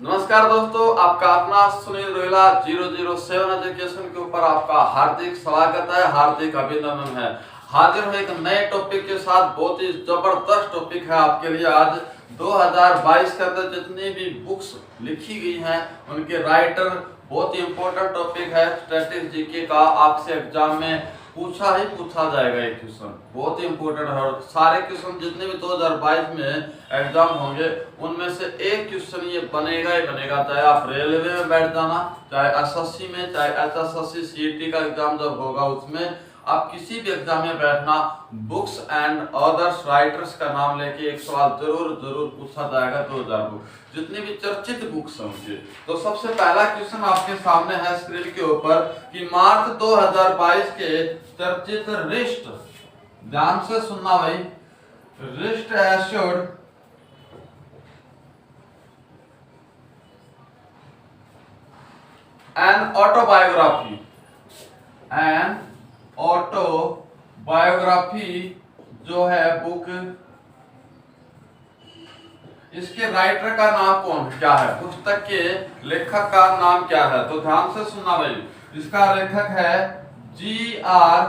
नमस्कार दोस्तों, आपका अपना सुनील रोहिला 007 एजुकेशन के ऊपर आपका हार्दिक स्वागत है, हार्दिक अभिनंदन है। हाजिर हूँ एक नए टॉपिक के साथ। बहुत ही जबरदस्त टॉपिक है आपके लिए आज। 2022 के अंदर जितनी भी बुक्स लिखी गई हैं उनके राइटर, बहुत ही इंपॉर्टेंट टॉपिक है। स्टैटिस्टिक्स जीके का आपसे एग्जाम में पूछा ही पूछा जाएगा। एक क्वेश्चन बहुत ही इंपॉर्टेंट है और सारे क्वेश्चन जितने भी 2022 में एग्जाम होंगे उनमें से एक क्वेश्चन ये बनेगा ही बनेगा। चाहे आप रेलवे में बैठ जाना, चाहे एसएससी में, चाहे एचएसएससी सीईटी का एग्जाम जब होगा उसमें, आप किसी भी एग्जाम में बैठना, बुक्स एंड अदर्स राइटर्स का नाम लेके एक सवाल जरूर जरूर पूछा जाएगा। 2000 बुक जितनी भी चर्चित बुक्स होंगे। तो सबसे पहला क्वेश्चन आपके सामने है स्क्रीन के ऊपर कि मार्च 2022 के चर्चित रिस्ट, ध्यान से सुनना भाई, wrist assured an autobiography, an autobiography जो है बुक, इसके राइटर का नाम कौन क्या है, पुस्तक के लेखक का नाम क्या है? तो ध्यान से सुनना भाई, इसका लेखक है G.R.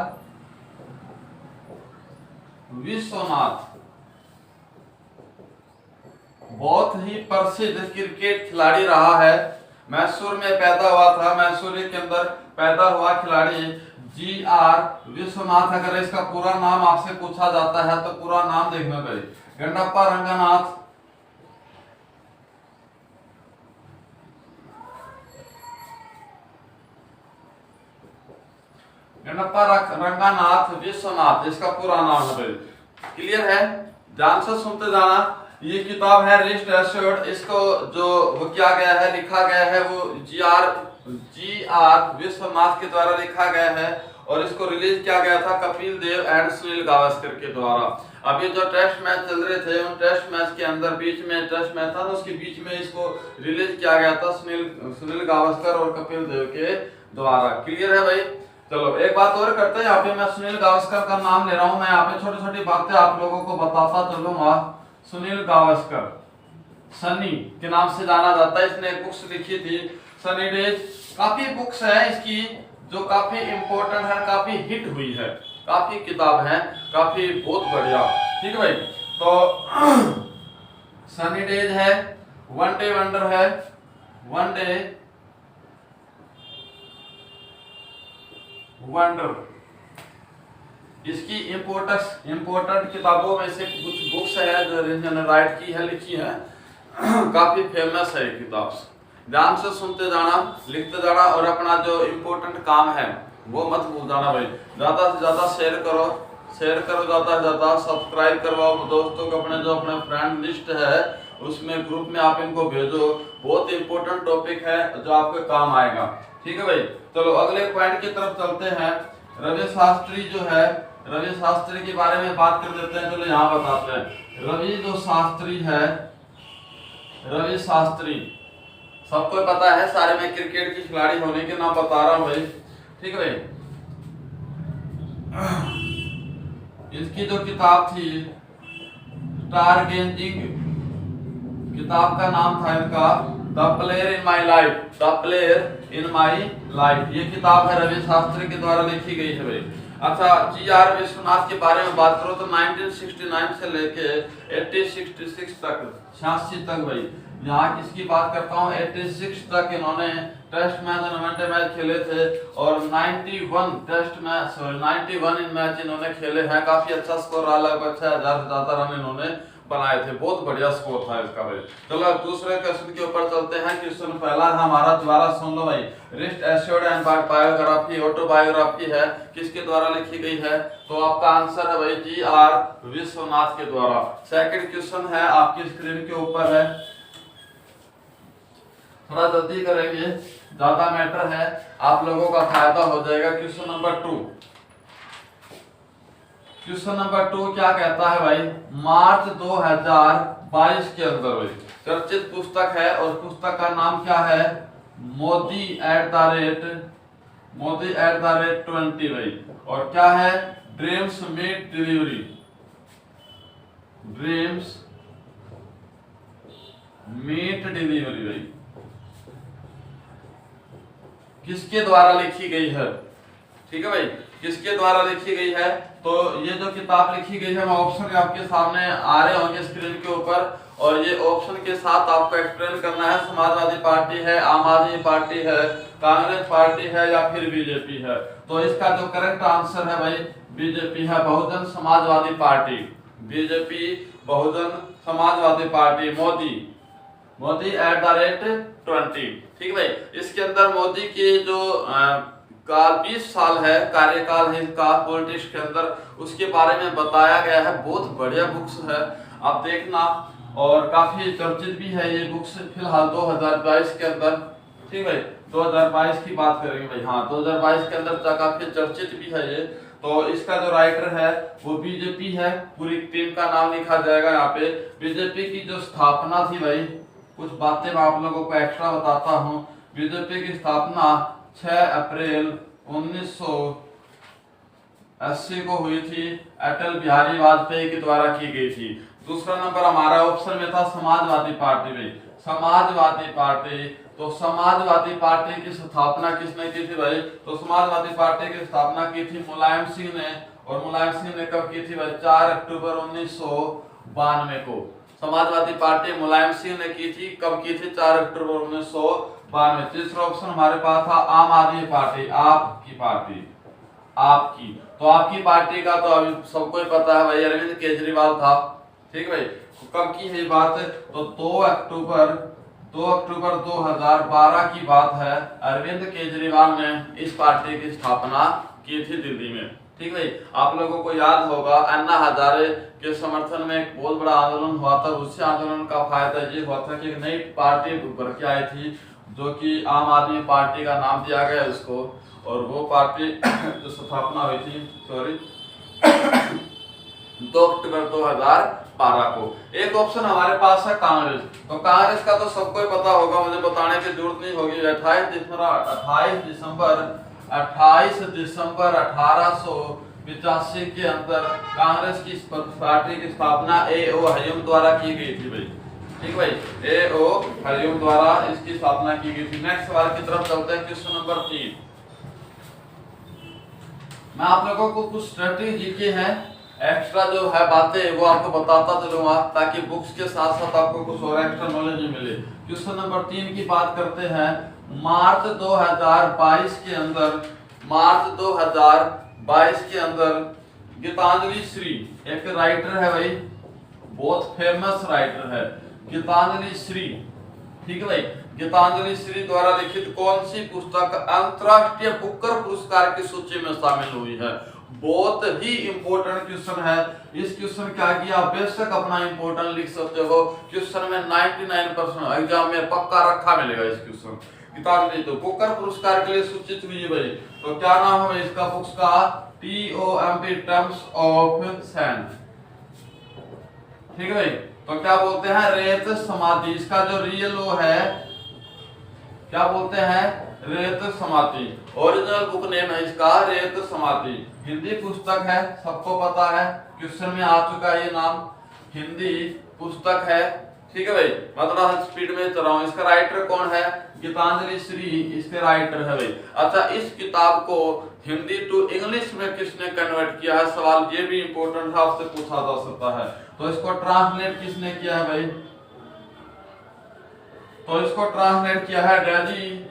विश्वनाथ। बहुत ही प्रसिद्ध क्रिकेट खिलाड़ी रहा है, मैसूर में पैदा हुआ था, मैसूर के अंदर पैदा हुआ खिलाड़ी G.R. विश्वनाथ। अगर इसका पूरा नाम आपसे पूछा जाता है तो पूरा नाम देखना भाई, गंडप्पा रंगनाथ, गणप्पा रंगनाथ विश्वनाथ, इसका पूरा नाम है भाई। क्लियर है? ध्यान से सुनते जाना। ये किताब है रिस्ट एश्योर्ड। इसको जो वो किया गया है, लिखा गया है, वो जी आर विश्वनाथ के द्वारा लिखा गया है और इसको रिलीज किया गया था कपिल देव एंड सुनील गावस्कर के द्वारा। अभी जो टेस्ट मैच चल रहे थे उन टेस्ट मैच के अंदर बीच में टेस्ट मैच था ना, उसके बीच में इसको रिलीज किया गया था सुनील गावस्कर और कपिल देव के द्वारा। क्लियर है भाई? चलो एक बात और करते हैं। यहाँ पे मैं सुनील गावस्कर का नाम ले रहा हूँ। मैं यहाँ पे छोटी छोटी बातें आप लोगों को बताता चलूंगा। सुनील गावस्कर सनी के नाम से जाना जाता है। इसने एक बुक्स लिखी थी, सनी डेज। काफी बुक्स है इसकी जो काफी इंपॉर्टेंट है, काफी हिट हुई है, काफी किताब है, काफी बहुत बढ़िया। ठीक है भाई? तो सनी डेज है, वन डे वंडर है, वन डे वंडर, इसकी इंपोर्टेंट किताबों में से कुछ बुक्स है जो इन्होंने राइट की है, लिखी है। काफी फेमस है ये किताब। ध्यान से सुनते जाना, लिखते जाना और अपना जो इंपॉर्टेंट काम है वो मत भूल जाना भाई। ज्यादा से ज्यादा शेयर करो, ज्यादा से ज्यादा सब्सक्राइब करवाओ दोस्तों को। अपने फ्रेंड लिस्ट है उसमें ग्रुप में आप इनको भेजो। बहुत इंपॉर्टेंट टॉपिक है जो आपके काम आएगा। ठीक है भाई? चलो अगले पॉइंट की तरफ चलते हैं। रवि शास्त्री जो है, रवि शास्त्री के बारे में बात कर देते हैं। चलो यहाँ बताते हैं। रवि जो शास्त्री है, रवि शास्त्री सबको पता है, सारे में क्रिकेट की खिलाड़ी होने के नाम बता रहा हूँ भाई। ठीक है भाई? इसकी जो किताब थी स्टारगेजिंग, किताब का नाम था इनका the player in my life, the player in my life. ये किताब है रवि शास्त्री के द्वारा लिखी गई है भाई। अच्छा, G.R. विश्वनाथ के बारे में बात करो तो 1969 से लेके 1866 तक, 86 तक भाई, यहाँ किसकी बात करता हूँ, 86 तक इन्होंने टेस्ट मैच और वनडे मैच खेले थे और 91 टेस्ट मैच, सॉरी 91 मैच इन्होंने खेले हैं। काफी अच्छा स्कोर रहा, लगभग 6000 से ज्यादा रन इन्होंने बनाए थे। बहुत बढ़िया स्कोर था इसका भाई। चलो दूसरे क्वेश्चन के ऊपर चलते हैं। क्वेश्चन पहला हमारा दोबारा सुन लो भाई। Wrist assured and biography, autobiography है, किसके द्वारा लिखी गई है? तो आपका आंसर है भाई G.R. विश्वनाथ के द्वारा। सेकंड क्वेश्चन है आपकी स्क्रीन के ऊपर है, थोड़ा जल्दी करेंगे, ज्यादा मैटर है, आप लोगों का फायदा हो जाएगा। क्वेश्चन नंबर 2, क्वेश्चन नंबर 2 क्या कहता है भाई? मार्च 2022 के अंदर भाई चर्चित पुस्तक है और पुस्तक का नाम क्या है? मोदी एट द रेट 20 भाई। और क्या है? Dreams meet delivery, dreams meet delivery भाई। किसके द्वारा लिखी गई है? ठीक है भाई, किसके द्वारा लिखी गई है? तो ये जो किताब लिखी गई है, ऑप्शन आपके सामने आ रहे होंगे स्क्रीन के ऊपर, और ये ऑप्शन के साथ आपको एक्सप्लेन करना है। समाजवादी पार्टी है, आम आदमी पार्टी है, कांग्रेस पार्टी है, या फिर बीजेपी है? तो इसका जो करेक्ट आंसर है भाई बीजेपी है, Bahujan Samajwadi party. BJP, Bahujan Samajwadi party, Modi @20। ठीक भाई, इसके अंदर मोदी की जो का 20 साल है कार्यकाल है इसका पॉलिटिक्स के अंदर, उसके बारे में बताया गया है। बहुत बढ़िया बुक्स है, आप देखना, और काफी चर्चित भी है ये बुक्स फिलहाल 2022 के अंदर। ठीक है, 2022 की बात करेंगे भाई, हाँ 2022 के अंदर काफी चर्चित भी है ये। तो इसका जो राइटर है वो बीजेपी है, पूरी टीम का नाम लिखा जाएगा यहाँ पे। बीजेपी की जो स्थापना थी भाई, कुछ बातें मैं आप लोगों को एक्स्ट्रा बताता हूँ। बीजेपी की स्थापना 6 अप्रैल 1980 को हुई थी, अटल बिहारी वाजपेयी के द्वारा की गई थी। दूसरा नंबर हमारा ऑप्शन में था समाजवादी पार्टी में, समाजवादी पार्टी। तो समाजवादी पार्टी की स्थापना किसने की थी भाई? तो समाजवादी पार्टी की स्थापना की थी मुलायम सिंह ने, और मुलायम सिंह ने कब की थी भाई? 4 अक्टूबर 1992 को। समाजवादी पार्टी मुलायम सिंह ने की थी, कब की थी? 4 अक्टूबर 1992। तीसरा ऑप्शन हमारे पास था आम आदमी पार्टी, आपकी पार्टी, आपकी। तो आपकी पार्टी का तो अभी सबको ही पता है भाई, अरविंद केजरीवाल था। ठीक भाई, कब की है बात? तो 2 अक्टूबर 2012 की बात है। अरविंद केजरीवाल ने इस पार्टी की स्थापना की थी दिल्ली में। ठीक भाई, आप लोगों को याद होगा अन्ना हजारे के समर्थन में एक बहुत बड़ा आंदोलन हुआ था। उसी आंदोलन का फायदा ये हुआ था कि एक नई पार्टी उभर के आई थी, जो कि आम आदमी पार्टी का नाम दिया गया उसको, और वो पार्टी जो स्थापना हुई थी 2 अक्टूबर 2012 को। एक ऑप्शन हमारे पास है कांग्रेस। तो कांग्रेस का तो सबको ही पता होगा, मुझे बताने की जरूरत नहीं होगी। 28 दिसंबर 1885 के अंदर कांग्रेस की पार्टी की स्थापना A.O. हरिओम द्वारा की गई थी भाई। ठीक भाई, A.O. हरिओम द्वारा इसकी स्थापना की गई थी। नेक्स्ट सवाल की तरफ चलते हैं, क्वेश्चन नंबर 3। मैं आप लोगों को कुछ स्ट्रेटजी के हैं एक्स्ट्रा जो है बातें वो आपको बताता चलूंगा, ताकि बुक्स के साथ साथ आपको कुछ और एक्स्ट्रा नॉलेज मिले। क्वेश्चन नंबर 3 की बात करते हैं। मार्च 2022 के अंदर गीतांजलि श्री, एक राइटर है भाई, बहुत फेमस राइटर है गीतांजलि श्री। ठीक है भाई, गीतांजलि श्री द्वारा लिखित कौन सी पुस्तक अंतरराष्ट्रीय बुकर पुरस्कार की सूची में शामिल हुई है? बहुत ही इंपॉर्टेंट क्वेश्चन है। इस क्वेश्चन क्या किया, बेशक अपना इंपॉर्टेंट लिख सकते हो। क्वेश्चन में 99% एग्जाम में पक्का रखा मिलेगा इस क्वेश्चन। गीतांजलि तो बुकर पुरस्कार के लिए सूचित हुई है भाई। तो क्या नाम है इसका बुक्स का? TOMP, terms of sent. ठीक है भाई, तो क्या बोलते हैं? रेत समाधि। इसका जो रियल वो है क्या बोलते हैं? रेत समाधि। ओरिजिनल बुक नेम है इसका रेत समाधि। हिंदी पुस्तक है, सबको पता है, क्वेश्चन में आ चुका है ये नाम, हिंदी पुस्तक है। ठीक है भाई, मैं थोड़ा स्पीड में चल रहा हूँ। इसका राइटर कौन है? गीतांजलि श्री इसके राइटर है भाई। अच्छा, इस किताब को हिंदी टू इंग्लिश में किसने कन्वर्ट किया है? सवाल ये भी इंपॉर्टेंट है, आपसे पूछा जा सकता है। तो इसको ट्रांसलेट किसने किया है भाई? तो इसको ट्रांसलेट किया है डेजी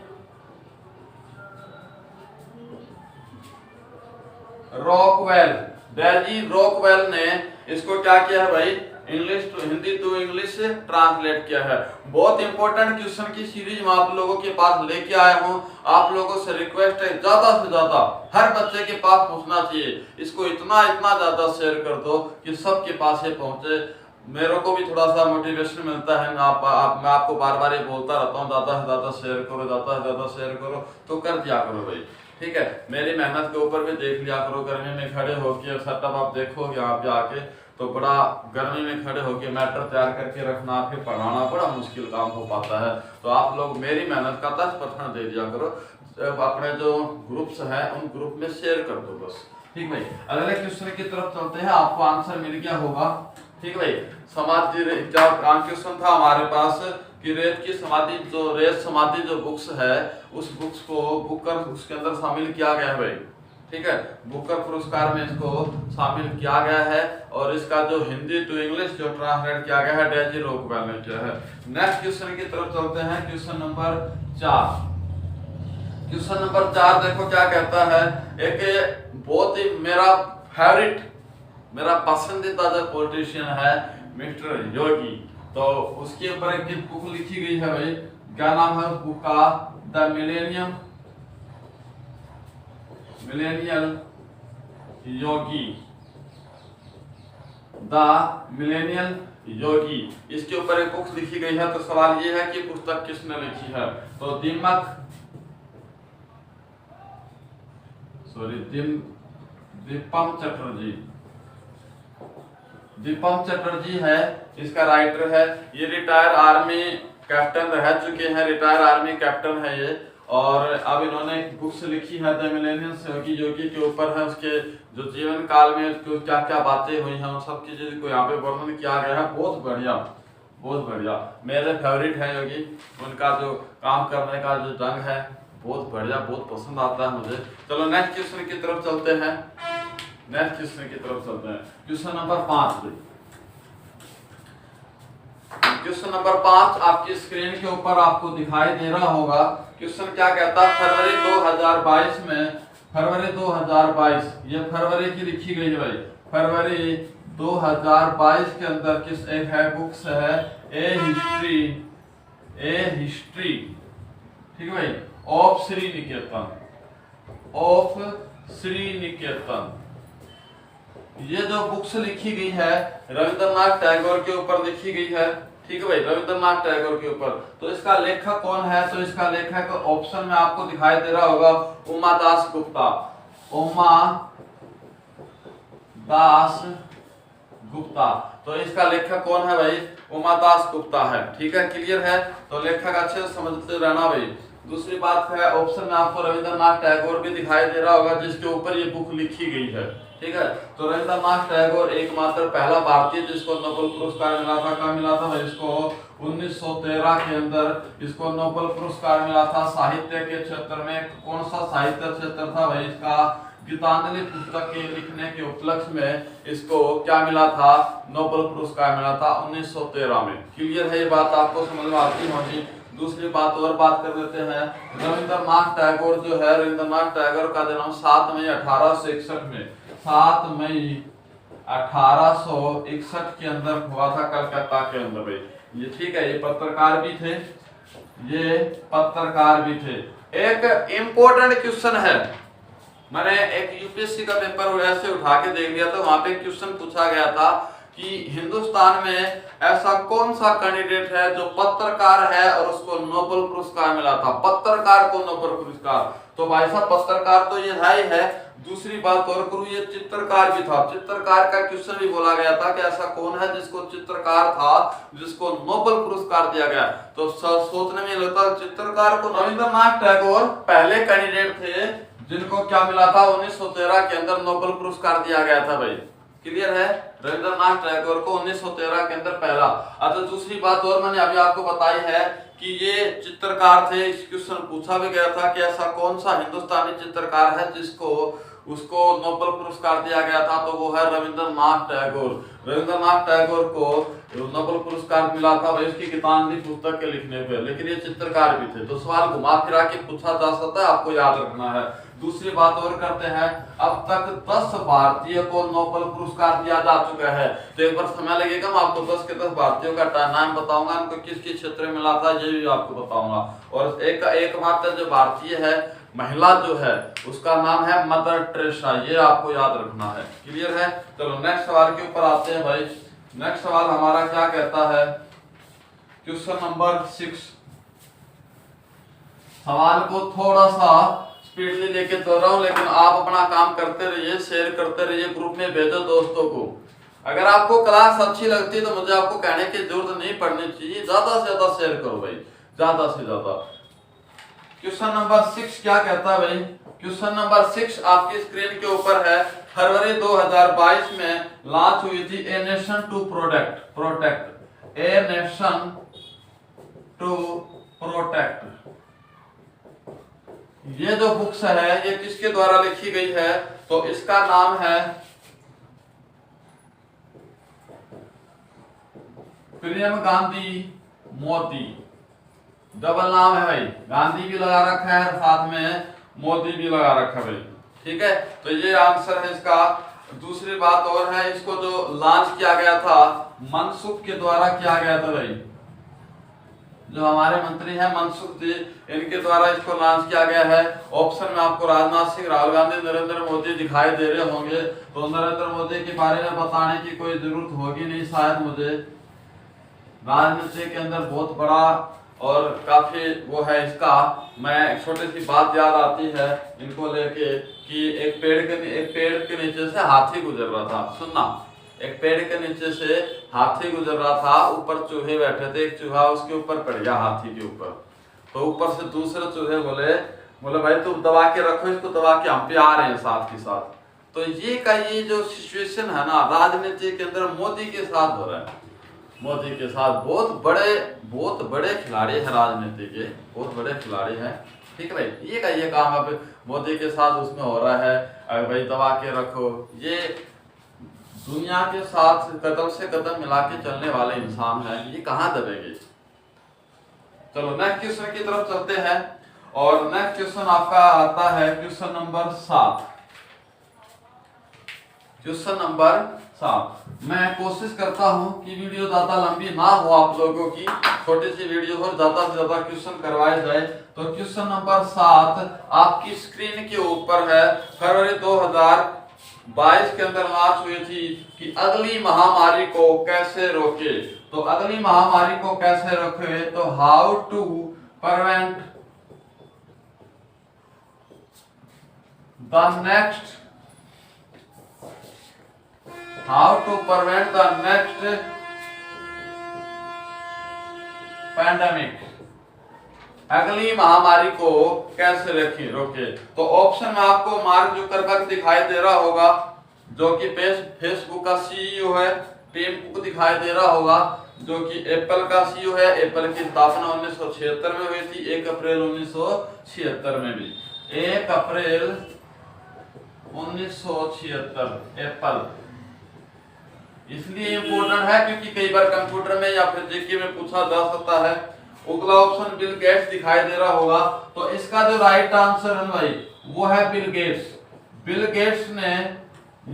रॉकवेल ने इसको क्या किया है भाई? English to Hindi to English translate किया है। बहुत इंपॉर्टेंट क्वेश्चन की सीरीज मैं आप लोगों के पास लेके आया हूं। आप लोगों से रिक्वेस्ट है, ज्यादा से ज्यादा हर बच्चे के पास पहुंचना चाहिए। इसको इतना ज्यादा शेयर कर दो कि सबके पास ये पहुंचे। मेरे को भी थोड़ा सा मोटिवेशन मिलता है। मैं आपको बार बार ये बोलता रहता हूँ, ज्यादा से ज्यादा शेयर करो, ज्यादा से ज्यादा शेयर करो। तो कर दिया करो भाई, ठीक है। मेरी मेहनत के ऊपर भी देख लिया करो। गर्मी में खड़े होके सेटअप आप देखोगे यहाँ पे आके, तो बड़ा गर्मी में खड़े होके मैटर तैयार करके रखना, फिर पढ़ाना बड़ा मुश्किल काम हो पाता है। तो आप लोग मेरी मेहनत का 10% दे दिया करो। अपने जो ग्रुप्स हैं उन ग्रुप में शेयर कर दो बस, ठीक भाई। अगले क्वेश्चन की तरफ चलते हैं। आपको आंसर मिल गया होगा, ठीक भाई। समाज क्वेश्चन था हमारे पास कि रेत की समाधि जो रेत समाधि जो बुक्स है उस बुक्स को बुकर उसके अंदर शामिल किया गया है भाई। ठीक है, बुकर पुरस्कार में इसको शामिल किया गया है और इसका जो हिंदी टू इंग्लिश जो ट्रांसलेट किया गया है डेजी रॉकवेल ने किया है। नेक्स्ट क्वेश्चन की तरफ चलते हैं, क्वेश्चन नंबर 4। क्वेश्चन नंबर 4 देखो क्या कहता है। एक बहुत ही मेरा फेवरेट, मेरा पसंदीदा जो पॉलिटिशियन है मिस्टर योगी, तो उसके ऊपर एक बुक लिखी गई है भाई। क्या नाम है उस बुक का? The millennial yogi, the millennial yogi, इसके ऊपर एक बुक लिखी गई है। तो सवाल ये है कि पुस्तक किसने लिखी है? तो दीपम चटर्जी है इसका राइटर है। ये रिटायर आर्मी कैप्टन रह चुके हैं, रिटायर आर्मी कैप्टन है ये, और अब इन्होंने बुक्स लिखी है द मिलेनियल योगी के ऊपर है। उसके जो जीवन काल में क्या क्या बातें हुई हैं उन सब की चीज को यहाँ पे वर्णन किया गया है। बहुत बढ़िया, बहुत बढ़िया, मेरे फेवरेट है योगी। उनका जो काम करने का जो ढंग है बहुत बढ़िया, बहुत पसंद आता है मुझे। चलो नेक्स्ट क्वेश्चन की तरफ चलते हैं। Question number 5। क्वेश्चन नंबर 5 आपकी स्क्रीन के ऊपर आपको दिखाई दे रहा होगा। क्वेश्चन क्या कहता है? फरवरी 2022 में, फरवरी 2022 ये फरवरी की लिखी गई है भाई। फरवरी 2022 के अंदर किस एक है बुक्स है ए हिस्ट्री, ठीक है भाई, ऑफ श्री निकेतन। ये जो बुक्स लिखी गई है रविंद्रनाथ टैगोर के ऊपर लिखी गई है। ठीक है भाई, रविंद्रनाथ टैगोर के ऊपर। तो इसका लेखक कौन है? तो इसका लेखक ऑप्शन में आपको दिखाई दे रहा होगा उमा दास गुप्ता। तो इसका लेखक कौन है भाई? उमा दास गुप्ता है। ठीक है, क्लियर है? तो लेखक अच्छे से समझते रहना भाई। दूसरी बात है ऑप्शन में आपको रविंद्रनाथ टैगोर भी दिखाई दे रहा होगा जिसके ऊपर ये बुक लिखी गई है। ठीक है, तो रविंद्रनाथ टैगोर एकमात्र पहला भारतीय जिसको नोबेल पुरस्कार मिला था। कब मिला था भाई? इसको 1913 के अंदर इसको नोबेल पुरस्कार मिला था साहित्य के क्षेत्र में। कौन सा साहित्य क्षेत्र था भाई इसका? गीतांजलि पुस्तक के लिखने के उपलक्ष्य में इसको क्या मिला था? नोबेल पुरस्कार मिला था 1913 में। क्लियर है ये बात? आपको समझ में आती होगी। दूसरी बात और बात कर लेते हैं। रविंद्रनाथ टैगोर जो है, रविंद्रनाथ टैगोर का जन्म 7 मई 1861 में, 7 मई 1861 के अंदर हुआ था कलकत्ता के अंदर भाई। ये ठीक है, ये पत्रकार भी थे। एक इम्पोर्टेंट क्वेश्चन है, मैंने एक यूपीएससी का पेपर ऐसे उठा के देख लिया था। वहां पे क्वेश्चन पूछा गया था कि हिंदुस्तान में ऐसा कौन सा कैंडिडेट है जो पत्रकार है और उसको नोबेल पुरस्कार मिला था? पत्रकार को नोबेल पुरस्कार। तो भाई साहब पत्रकार तो ये है ही है। दूसरी बात और करूं, ये चित्रकार भी था। चित्रकार का क्वेश्चन भी बोला गया था कि ऐसा कौन है जिसको चित्रकार था जिसको नोबेल पुरस्कार दिया गया। तो सोचने में लगता है चित्रकार को रविंद्रनाथ टैगोर पहले कैंडिडेट थे जिनको क्या मिला था? 1913 के अंदर नोबेल पुरस्कार दिया गया था भाई। क्लियर है? रविंद्रनाथ टैगोर को 1913 के अंदर पहला। अच्छा, दूसरी बात और मैंने अभी आपको बताई है कि ये चित्रकार थे। इस क्वेश्चन पूछा भी गया था कि ऐसा कौन सा हिंदुस्तानी चित्रकार है जिसको उसको नोबेल पुरस्कार दिया गया था, तो वो है रविंद्रनाथ टैगोर। रविंद्रनाथ टैगोर को नोबेल पुरस्कार मिला था भाई उसकी गीतांजलि पुस्तक के लिखने पे, लेकिन ये चित्रकार भी थे। तो सवाल घुमा फिरा के पूछा जा सकता है, आपको याद रखना है। दूसरी बात और करते हैं, अब तक 10 भारतीय को नोबेल पुरस्कार दिया जा चुका है। तो एक बार समय लगेगा, मैं आपको 10 के 10 भारतीयों का नाम बताऊंगा, उनको किस किस क्षेत्र में मिला था ये भी आपको बताऊंगा। और एकमात्र जो भारतीय है महिला जो है उसका नाम है मदर टेरेसा, ये आपको याद रखना है। क्लियर है? चलो नेक्स्ट सवाल के ऊपर आते हैं भाई। नेक्स्ट सवाल हमारा क्या कहता है? Question number 6। सवाल को थोड़ा सा स्पीडली लेके चल रहा हूं, लेकिन आप अपना काम करते रहिए, शेयर करते रहिए, ग्रुप में भेजो दोस्तों को। अगर आपको क्लास अच्छी लगती है तो मुझे आपको कहने की जरूरत नहीं पड़नी चाहिए, ज्यादा से ज्यादा शेयर करो भाई, ज्यादा से ज्यादा। क्वेश्चन नंबर 6 क्या कहता है भाई? क्वेश्चन नंबर 6 आपकी स्क्रीन के ऊपर है। फरवरी 2022 में लॉन्च हुई थी a nation to to protect. ये जो बुक्स है ये किसके द्वारा लिखी गई है? तो इसका नाम है प्रियम गांधी मोदी। डबल नाम है भाई, गांधी भी लगा रखा है साथ में मोदी भी लगा रखा है भाई। ठीक है, तो ये आंसर है इसका। दूसरी बात और है, इसको जो लॉन्च किया गया था मनसुख के द्वारा किया गया था भाई। जो हमारे मंत्री हैं मनसुख जी, इनके द्वारा इसको लॉन्च किया गया है। ऑप्शन में आपको राजनाथ सिंह, राहुल गांधी, नरेंद्र मोदी दिखाई दे रहे होंगे। तो नरेंद्र मोदी के बारे में बताने की कोई जरूरत होगी नहीं शायद मुझे। राजनीति के अंदर बहुत बड़ा और काफी वो है इसका। मैं छोटी सी बात याद आती है इनको लेके कि एक पेड़ के नीचे से हाथी गुजर रहा था। सुनना, एक पेड़ के नीचे से हाथी गुजर रहा था, ऊपर चूहे बैठे थे। एक चूहा उसके ऊपर पड़ गया, हाथी के ऊपर। तो ऊपर से दूसरे चूहे बोले भाई तुम दबा के रखो इसको, दबा के हम पे आ रहे हैं साथ के साथ। तो ये जो सिचुएशन है ना राजनीति के अंदर मोदी के साथ हो रहा है। मोदी के साथ बहुत बड़े खिलाड़ी है राजनीति के, बहुत बड़े खिलाड़ी हैं। ठीक है भाई, ये काम अब मोदी के साथ उसमें हो रहा है। अगर भाई दबा के रखो, ये दुनिया के साथ कदम से कदम मिला के चलने वाले इंसान हैं, ये कहाँ दबेंगे। चलो नेक्स्ट क्वेश्चन की तरफ चलते हैं। और नेक्स्ट क्वेश्चन आपका आता है क्वेश्चन नंबर 7। Question number 7। मैं कोशिश करता हूं कि वीडियो ज्यादा लंबी ना हो, आप लोगों की छोटी सी वीडियो हो, ज्यादा से ज्यादा क्वेश्चन करवाए जाए। तो क्वेश्चन नंबर 7 आपकी स्क्रीन के ऊपर है। फरवरी 2022 के अंदर लॉन्च हुई थी कि अगली महामारी को कैसे रोके। तो अगली महामारी को कैसे रोके, तो how to prevent the next pandemic. अगली महामारी को कैसे रोके। तो ऑप्शन में आपको मार्क जुकरबर्ग दिखाई दे रहा होगा, जो कि फेसबुक का सीईओ है। टीम कुक दिखाई दे रहा होगा, जो कि एप्पल का सीईओ है। एप्पल की स्थापना 1976 में हुई थी, 1 अप्रैल 1976 में भी। 1 अप्रैल 1976 एप्पल इसलिए इम्पोर्टेंट है क्योंकि कई बार कंप्यूटर में या फिर जीके में पूछा जा सकता है। अगला ऑप्शन बिल गेट्स दिखाई दे रहा होगा। तो इसका जो राइट आंसर है भाई वो है बिल गेट्स। बिल गेट्स ने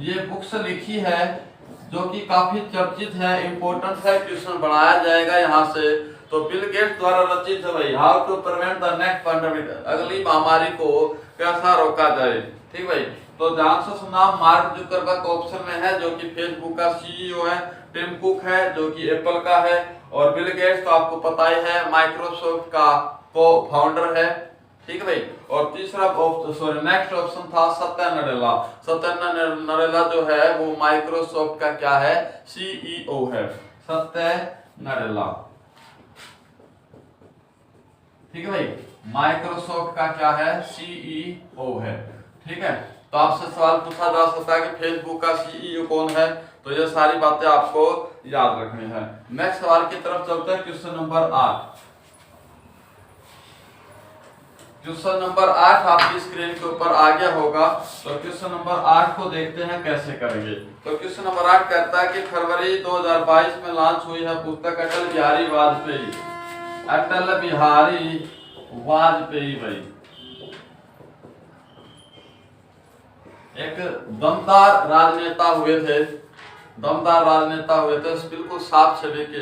ये बुक्स लिखी है जो कि काफी चर्चित है, इम्पोर्टेंट है, क्वेश्चन बनाया जाएगा यहाँ से। तो बिल गेट्स द्वारा रचित है भाई, how to prevent the next pandemic, अगली महामारी को कैसा रोका जाए। ठीक भाई, तो ध्यान से सुना। मार्क जुकरबर्ग ऑप्शन में है, जो कि फेसबुक का सीईओ है। टिम कुक है, जो कि एप्पल का है। और बिल गेट्स तो आपको पता ही है, माइक्रोसॉफ्ट का फाउंडर है। ठीक है भाई। और तीसरा नेक्स्ट ऑप्शन था सत्या नडेला। सत्या नडेला जो है वो माइक्रोसॉफ्ट का क्या है, सीईओ है, सत्या नडेला। ठीक है भाई, माइक्रोसॉफ्ट का क्या है, सीईओ है। ठीक है, तो आपसे सवाल पूछा जा सकता है कि फेसबुक का सीईओ कौन है। तो ये सारी बातें आपको याद रखनी है। नेक्स्ट सवाल की तरफ चलते हैं, क्वेश्चन नंबर 8। क्वेश्चन नंबर 8 आपकी स्क्रीन के ऊपर आ गया होगा। तो क्वेश्चन नंबर 8 को देखते हैं कैसे करेंगे। तो क्वेश्चन नंबर 8 कहता है कि फरवरी 2022 में लॉन्च हुई है पुस्तक अटल बिहारी वाजपेयी। अटल बिहारी वाजपेयी भाई एक दमदार राजनेता हुए थे, बिल्कुल साफ छवि के।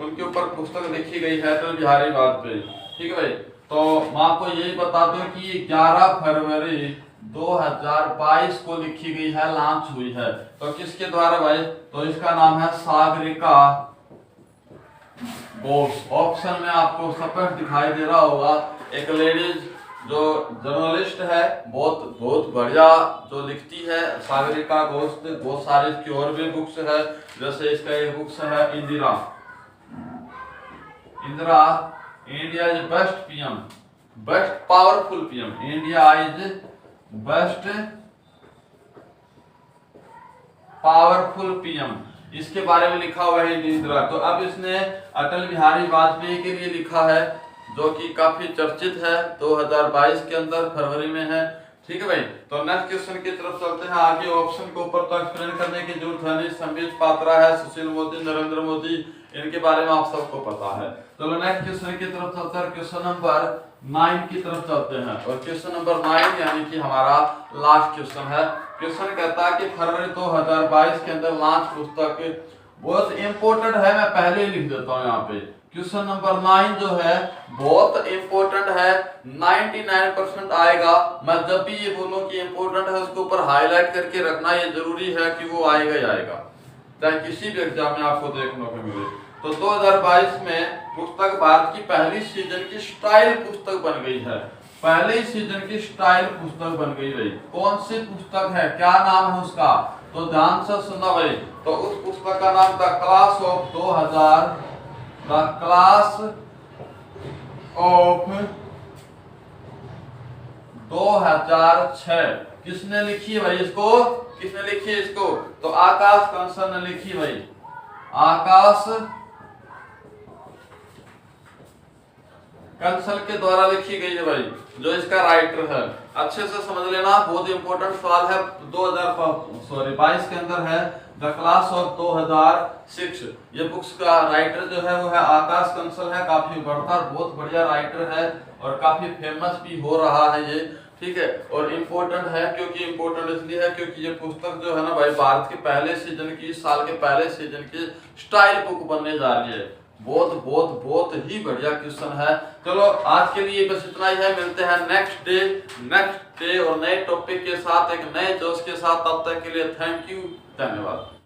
उनके ऊपर पुस्तक लिखी गई है अटल बिहारी वाजपेयी। ठीक है भाई, तो मैं आपको यही बता दूं कि 11 फरवरी 2022 को लिखी गई है, लॉन्च हुई है। तो किसके द्वारा भाई, तो इसका नाम है सागरिका घोष। ऑप्शन में आपको स्पष्ट दिखाई दे रहा होगा, एक लेडीज जो जर्नलिस्ट है, बहुत बढ़िया जो लिखती है, सागरिका घोष। बहुत सारी इसकी और भी बुक्स है, जैसे इसका एक बुक्स है Indira India is best PM, best powerful PM, India is best powerful PM. इसके बारे में लिखा हुआ है इंदिरा। तो अब इसने अटल बिहारी वाजपेयी के लिए लिखा है, जो कि काफी चर्चित है, 2022 के अंदर फरवरी में है। ठीक है भाई, तो नेक्स्ट क्वेश्चन की तरफ चलते हैं। आगे ऑप्शन के ऊपर तो एक्सप्लेन करने की जरूरत है नहीं, संबित पात्रा है, सुशील मोदी, नरेंद्र मोदी, इनके बारे में आप सबको पता है। चलो नेक्स्ट क्वेश्चन की तरफ चलते हैं, क्वेश्चन नंबर 9 की तरफ चलते हैं। और क्वेश्चन नंबर 9 यानी कि हमारा लास्ट क्वेश्चन है। क्वेश्चन कहता है कि फरवरी 2022 के अंदर लॉन्च पुस्तक बहुत इंपॉर्टेंट है, मैं पहले ही लिख देता हूँ यहाँ पे। क्वेश्चन नंबर 9 जो है बहुत इंपॉर्टेंट है, 99% आएगा। मैं जब भी ये बोलूं कि इंपॉर्टेंट है, उसके ऊपर हाईलाइट करके रखना, ये जरूरी है कि वो आएगा ही आएगा, चाहे किसी भी एग्जाम में आपको देखने को मिले। तो 2022 में पुस्तक भारत की पहली सीजन की स्टाइल पुस्तक बन गई है। पहले सीजन की स्टाइल पुस्तक बन गई भाई। कौन सी पुस्तक है, क्या नाम है उसका, तो ध्यान से सुनना भाई। तो उस पुस्तक का नाम था class of 2000, the class of 2006। किसने लिखी है भाई इसको, किसने लिखी है इसको, तो आकाश कंसल ने लिखी भाई। आकाश कंसल के द्वारा लिखी गई है भाई, जो इसका राइटर है। अच्छे से समझ लेना, बहुत इंपॉर्टेंट सवाल है, 2022 के अंदर है, द क्लास ऑफ 2006। ये बुक्स का राइटर जो है वो है आकाश कंसल है, काफी बढ़ता बहुत बढ़िया राइटर है और काफी फेमस भी हो रहा है ये। ठीक है, और इम्पोर्टेंट है, क्योंकि इम्पोर्टेंट इसलिए है क्योंकि ये पुस्तक जो है ना भाई, भारत के पहले सीजन की, इस साल के पहले सीजन की स्टाइल बुक बनने जा रही है। बहुत बहुत बहुत ही बढ़िया क्वेश्चन है। चलो आज के लिए बस इतना ही है, मिलते हैं नेक्स्ट डे और नए टॉपिक के साथ, एक नए जोश के साथ। तब तक के लिए थैंक यू, धन्यवाद।